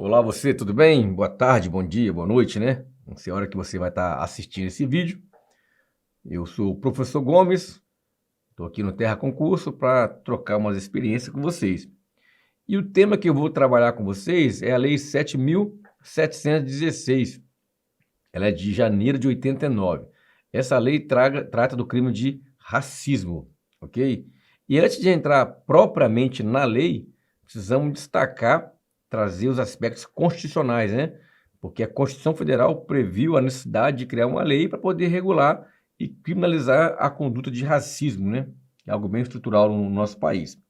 Olá você, tudo bem? Boa tarde, bom dia, boa noite, né? Não sei a hora que você vai estar assistindo esse vídeo. Eu sou o professor Gomes, estou aqui no Terra Concurso para trocar umas experiências com vocês. E o tema que eu vou trabalhar com vocês é a Lei 7.716. Ela é de janeiro de 89. Essa lei trata do crime de racismo, ok? E antes de entrar propriamente na lei, precisamos destacar, trazer os aspectos constitucionais, né? Porque a Constituição Federal previu a necessidade de criar uma lei para poder regular e criminalizar a conduta de racismo, né? É algo bem estrutural no nosso país.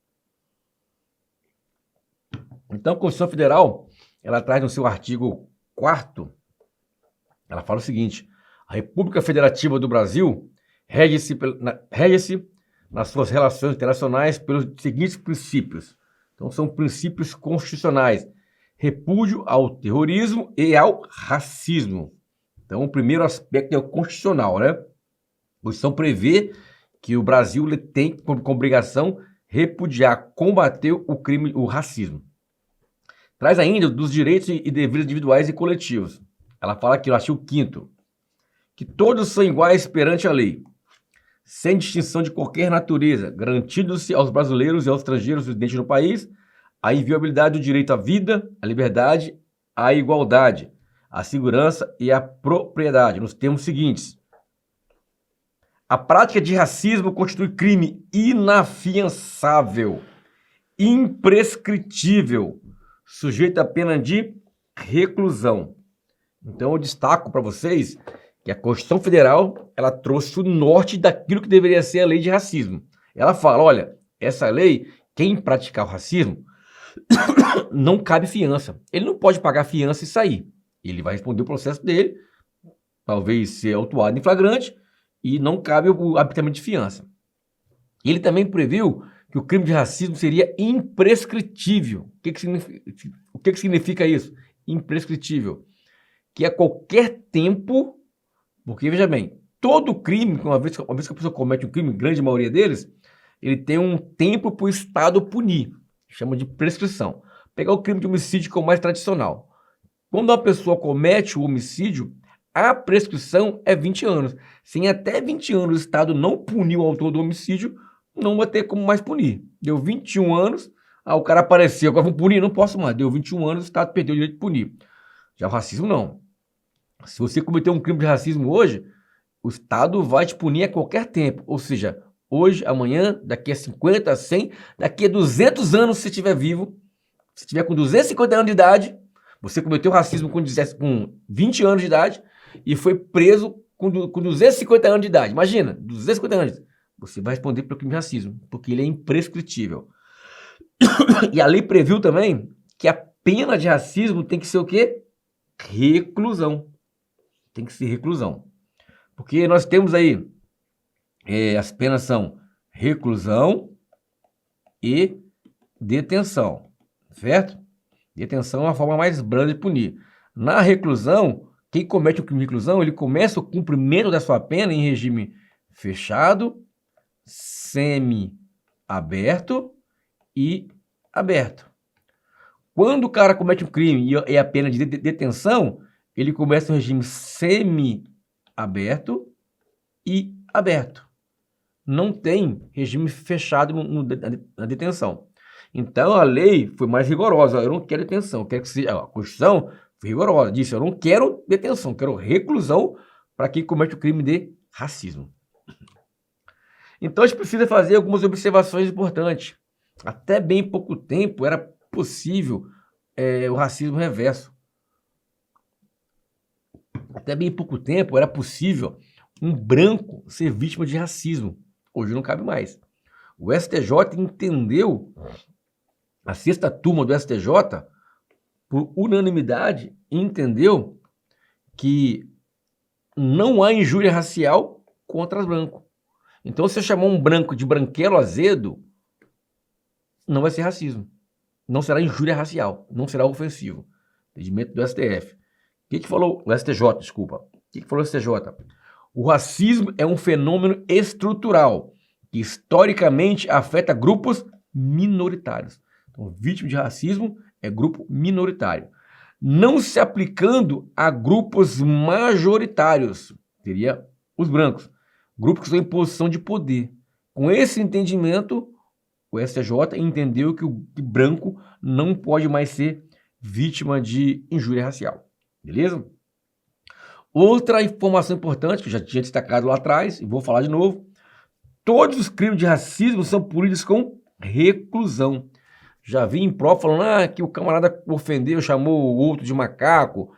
Então, a Constituição Federal, ela traz no seu artigo 4º, ela fala o seguinte: a República Federativa do Brasil rege-se nas suas relações internacionais pelos seguintes princípios. Então, são princípios constitucionais: repúdio ao terrorismo e ao racismo. Então, o primeiro aspecto é o constitucional, né? A Constituição prevê que o Brasil tem como obrigação repudiar, combater o crime, o racismo. Traz ainda dos direitos e deveres individuais e coletivos. Ela fala aqui no artigo 5º, que todos são iguais perante a lei, sem distinção de qualquer natureza, garantindo-se aos brasileiros e aos estrangeiros residentes no país a inviolabilidade do direito à vida, à liberdade, à igualdade, à segurança e à propriedade, nos termos seguintes: a prática de racismo constitui crime inafiançável, imprescritível, sujeito à pena de reclusão. Então eu destaco para vocês que a Constituição Federal, ela trouxe o norte daquilo que deveria ser a lei de racismo. Ela fala, olha, essa lei, quem praticar o racismo, não cabe fiança. Ele não pode pagar fiança e sair. Ele vai responder o processo dele, talvez ser autuado em flagrante, e não cabe o habitamento de fiança. Ele também previu que o crime de racismo seria imprescritível. O que significa isso? Imprescritível. Que a qualquer tempo, porque veja bem, todo crime, uma vez que a pessoa comete um crime, grande maioria deles, ele tem um tempo para o Estado punir, chama de prescrição. Pegar o crime de homicídio que é o mais tradicional. Quando uma pessoa comete o homicídio, a prescrição é 20 anos. Se em até 20 anos o Estado não punir o autor do homicídio, não vai ter como mais punir. Deu 21 anos, o cara apareceu, agora vão punir, não posso mais. Deu 21 anos, o Estado perdeu o direito de punir. Já o racismo não. Se você cometer um crime de racismo hoje, o Estado vai te punir a qualquer tempo. Ou seja, hoje, amanhã, daqui a 50, 100, daqui a 200 anos, se estiver vivo, se estiver com 250 anos de idade, você cometeu racismo com 20 anos de idade e foi preso com 250 anos de idade. Imagina, 250 anos. Você vai responder pelo crime de racismo, porque ele é imprescritível. E a lei previu também que a pena de racismo tem que ser o quê? Reclusão. Tem que ser reclusão. Porque nós temos aí, as penas são reclusão e detenção, certo? Detenção é uma forma mais branda de punir. Na reclusão, quem comete o crime de reclusão, ele começa o cumprimento da sua pena em regime fechado, semi-aberto e aberto. Quando o cara comete um crime e a pena de detenção, ele começa um regime semi-aberto e aberto. Não tem regime fechado na detenção. Então a lei foi mais rigorosa. Eu não quero detenção, eu quero que seja. A Constituição foi rigorosa, disse: eu não quero detenção, quero reclusão para quem comete o crime de racismo. Então a gente precisa fazer algumas observações importantes. Até bem pouco tempo era possível o racismo reverso. Até bem pouco tempo era possível um branco ser vítima de racismo. Hoje não cabe mais. O STJ entendeu, a 6ª turma do STJ, por unanimidade, entendeu que não há injúria racial contra branco. Então, se você chamar um branco de branquelo azedo, não vai ser racismo. Não será injúria racial, não será ofensivo. Entendimento do STF. O que falou o STJ, desculpa? O que falou o STJ? O racismo é um fenômeno estrutural que historicamente afeta grupos minoritários. Então, vítima de racismo é grupo minoritário. não se aplicando a grupos majoritários, seria os brancos, grupos que estão em posição de poder. Com esse entendimento, o STJ entendeu que o branco não pode mais ser vítima de injúria racial. Beleza? Outra informação importante, que eu já tinha destacado lá atrás, e vou falar de novo, todos os crimes de racismo são punidos com reclusão. Já vi em prova falando que o camarada ofendeu, chamou o outro de macaco,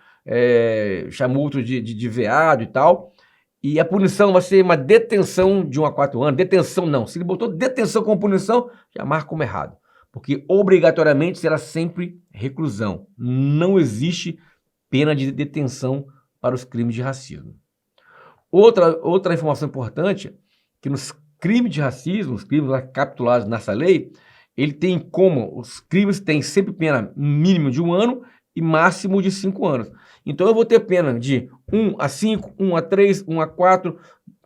chamou outro de veado e tal, e a punição vai ser uma detenção de 1 a 4 anos. Detenção não, se ele botou detenção como punição, já marca como errado, porque obrigatoriamente será sempre reclusão. Não existe pena de detenção para os crimes de racismo. Outra informação importante, que nos crimes de racismo, os crimes lá capitulados nessa lei, ele tem como, os crimes têm sempre pena mínimo de 1 ano e máximo de 5 anos. Então eu vou ter pena de 1 a 5, 1 a 3, 1 a 4,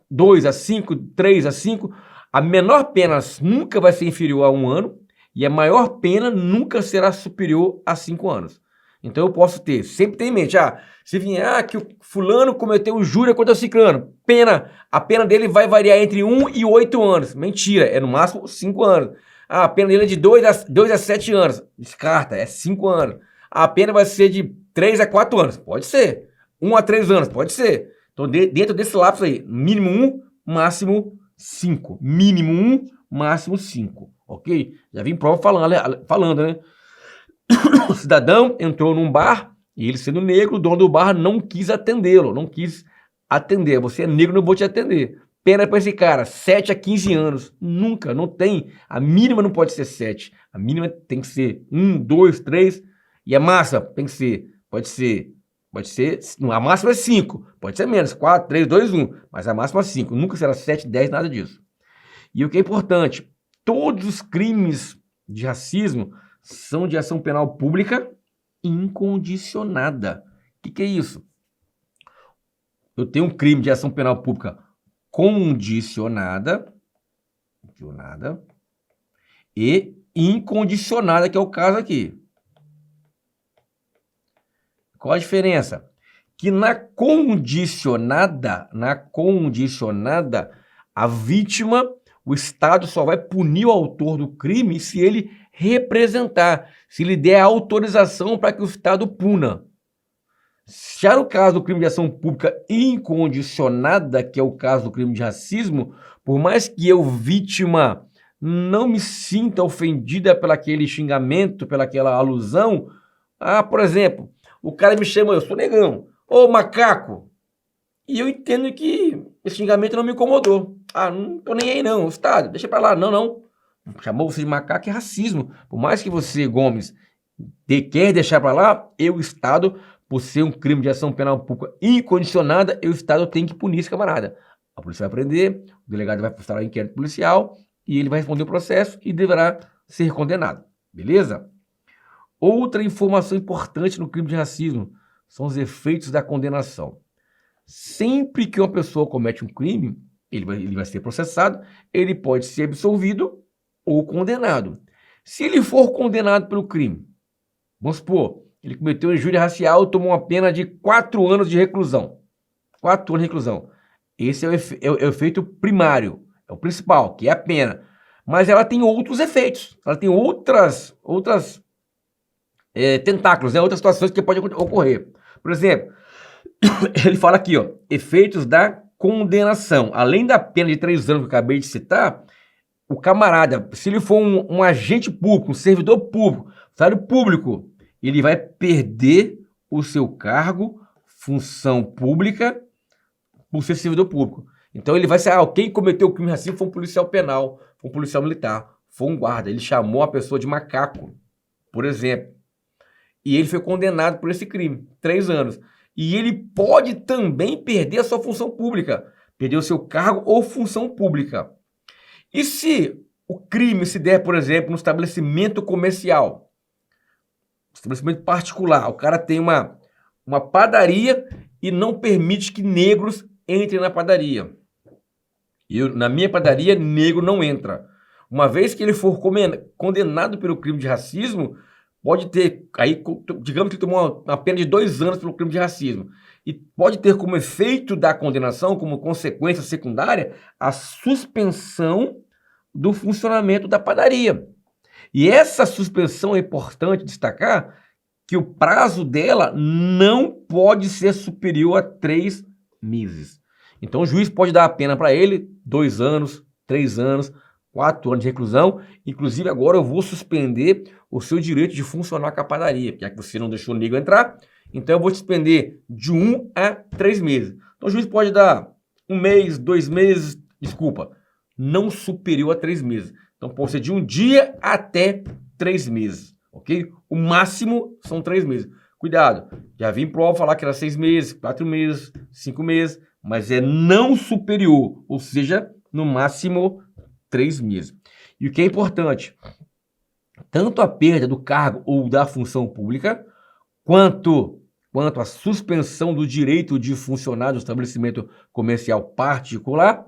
2 a 5, 3 a 5. A menor pena nunca vai ser inferior a 1 ano e a maior pena nunca será superior a 5 anos. Então eu posso ter, sempre tem em mente, se vier que o fulano cometeu injúria contra o ciclano, a pena dele vai variar entre 1 e 8 anos. Mentira, é no máximo 5 anos. A pena dele é de 2 a 7 anos. Descarta, é 5 anos. A pena vai ser de 3 a 4 anos. Pode ser. 1 a 3 anos. Pode ser. Então, dentro desse lapso aí, mínimo 1, máximo 5. Mínimo 1, máximo 5. Ok? Já vi em prova falando, né? O cidadão entrou num bar e ele, sendo negro, o dono do bar não quis atendê-lo. Não quis atender. Você é negro, não vou te atender. Pena para esse cara, 7 a 15 anos. Nunca, não tem. A mínima não pode ser 7. A mínima tem que ser 1, 2, 3. E a máxima tem que ser, pode ser, a máxima é 5. Pode ser menos, 4, 3, 2, 1. Mas a máxima é 5. Nunca será 7, 10, nada disso. E o que é importante, todos os crimes de racismo são de ação penal pública incondicionada. O que é isso? Eu tenho um crime de ação penal pública condicionada e incondicionada, que é o caso aqui. Qual a diferença? Que na condicionada, a vítima, o Estado só vai punir o autor do crime se ele representar, se ele der autorização para que o Estado puna. Já no caso do crime de ação pública incondicionada, que é o caso do crime de racismo, por mais que eu, vítima, não me sinta ofendida pelo aquele xingamento, pela aquela alusão, por exemplo, o cara me chama, eu sou negão, ô macaco, e eu entendo que esse xingamento não me incomodou. Não tô nem aí não, Estado, deixa pra lá, não. Chamou você de macaco é racismo. Por mais que você, Gomes, quer deixar pra lá, eu, Estado, por ser um crime de ação penal pública incondicionada, o Estado tem que punir esse camarada. A polícia vai prender, o delegado vai prestar um inquérito policial e ele vai responder o processo e deverá ser condenado. Beleza? Outra informação importante no crime de racismo são os efeitos da condenação. Sempre que uma pessoa comete um crime, ele vai ser processado, ele pode ser absolvido ou condenado. Se ele for condenado pelo crime, vamos supor, ele cometeu injúria racial e tomou uma pena de 4 anos de reclusão. 4 anos de reclusão. Esse é o efeito primário, é o principal, que é a pena. Mas ela tem outros efeitos, ela tem outras tentáculos, né? Outras situações que podem ocorrer. Por exemplo, ele fala aqui, efeitos da condenação. Além da pena de 3 anos que eu acabei de citar, o camarada, se ele for um agente público, um servidor público, funcionário público, ele vai perder o seu cargo, função pública, por ser servidor público. Então ele vai ser, quem cometeu o crime racismo foi um policial penal, foi um policial militar, foi um guarda. Ele chamou a pessoa de macaco, por exemplo. E ele foi condenado por esse crime, 3 anos. E ele pode também perder a sua função pública, perder o seu cargo ou função pública. E se o crime se der, por exemplo, no estabelecimento comercial, estabelecimento particular, o cara tem uma padaria e não permite que negros entrem na padaria. Na minha padaria, negro não entra. Uma vez que ele for condenado pelo crime de racismo, pode ter, aí, digamos que ele tomou uma pena de 2 anos pelo crime de racismo, e pode ter como efeito da condenação, como consequência secundária, a suspensão do funcionamento da padaria. E essa suspensão é importante destacar que o prazo dela não pode ser superior a 3 meses. Então o juiz pode dar a pena para ele 2 anos, 3 anos, 4 anos de reclusão. Inclusive agora eu vou suspender o seu direito de funcionar com a padaria, já que você não deixou o nego entrar, então eu vou suspender de 1 a 3 meses. Então o juiz pode dar 1 mês, 2 meses, desculpa, não superior a 3 meses. Então pode ser de 1 dia até 3 meses, ok? O máximo são 3 meses. Cuidado, já vim prova falar que era 6 meses, 4 meses, 5 meses, mas é não superior, ou seja, no máximo 3 meses. E o que é importante, tanto a perda do cargo ou da função pública, quanto a suspensão do direito de funcionar do estabelecimento comercial particular,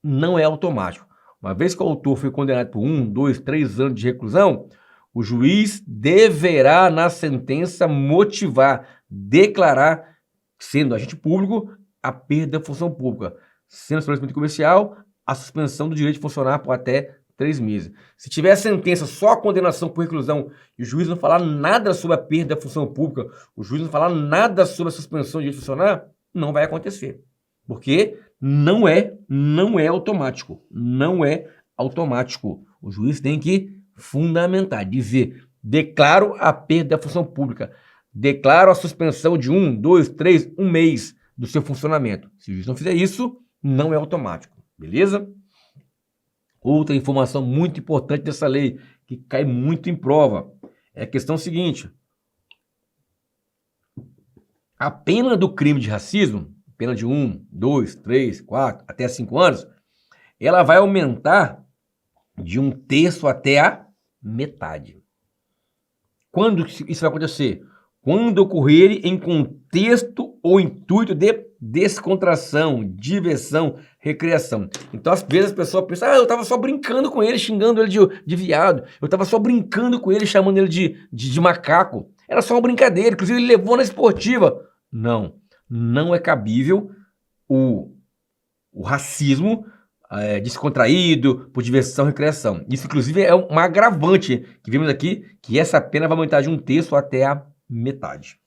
não é automático. Uma vez que o autor foi condenado por 1, 2, 3 anos de reclusão, o juiz deverá, na sentença, motivar, declarar, sendo agente público, a perda da função pública, sendo estabelecimento comercial, a suspensão do direito de funcionar por até 3 meses. Se tiver a sentença só a condenação por reclusão e o juiz não falar nada sobre a perda da função pública, o juiz não falar nada sobre a suspensão do direito de funcionar, não vai acontecer. Porque não é automático. Não é automático. O juiz tem que fundamentar, dizer, declaro a perda da função pública, declaro a suspensão de 1, 2, 3, 1 mês do seu funcionamento. Se o juiz não fizer isso, não é automático. Beleza? Outra informação muito importante dessa lei, que cai muito em prova, é a questão seguinte. A pena do crime de racismo, pena de 1, 2, 3, 4, até 5 anos, ela vai aumentar de 1/3 até a metade. Quando isso vai acontecer? Quando ocorrer em contexto ou intuito de descontração, diversão, recreação. Então, às vezes, as pessoas pensam, eu estava só brincando com ele, xingando ele de viado. Eu estava só brincando com ele, chamando ele de macaco. Era só uma brincadeira, inclusive ele levou na esportiva. Não é cabível o racismo descontraído, por diversão e recreação. Isso, inclusive, é uma agravante que vimos aqui, que essa pena vai aumentar de 1/3 até a metade.